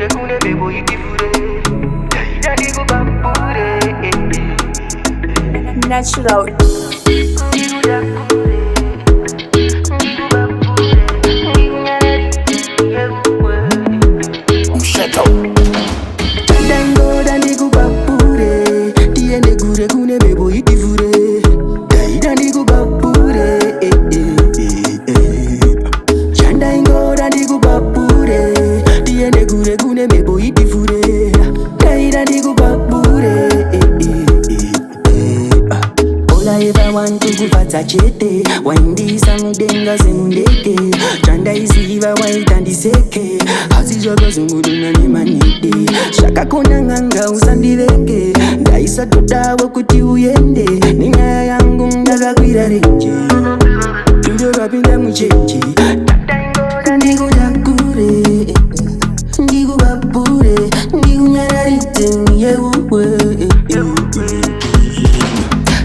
kune bebo itifure. Dani go bambure. Natural. Shut up. Dango dani go bambure. Tiene gure kune bebo itifure. Dani go bambure. Dango dani go bambure. Tiene gure kune bebo itifure. Dani go bambure. All I ever want to go for chete. Windy samudenga semundete. Chanda isiva white and iseke. Hazijoga zunguruna ni manite. Shaka kona nganga usandivenge. Ndaisa todawa kuti uyende. Nina yangu ndaga kwira renje. Tundo rapinda mucheche. Ndigo yakure. Ndigo bapure. Ndigo nyararite yewe.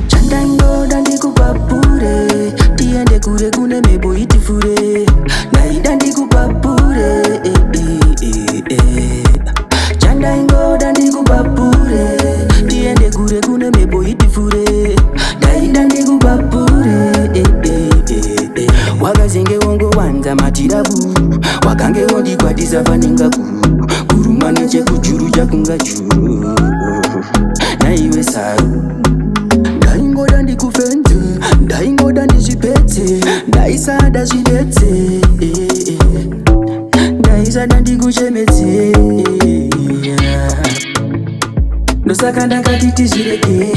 Chandango dandiku papure. Tiende kure kune mebo itifure. Naida ndiku papure. Chandango dandiku papure. Tiende kure kune mebo itifure. Naida ndiku papure. Wagazenge wongo wanza matirabu. Wakange wondi kwa disafaninga kuru. Kurumane cheku churu chakunga churu. Na iwe saru. Ndaingoda ndikufenze, ndaingoda ndizvipedze, ndaisada zvidetse, ndaisada ndikuchemedze, ndosaka ndakati tizvireke.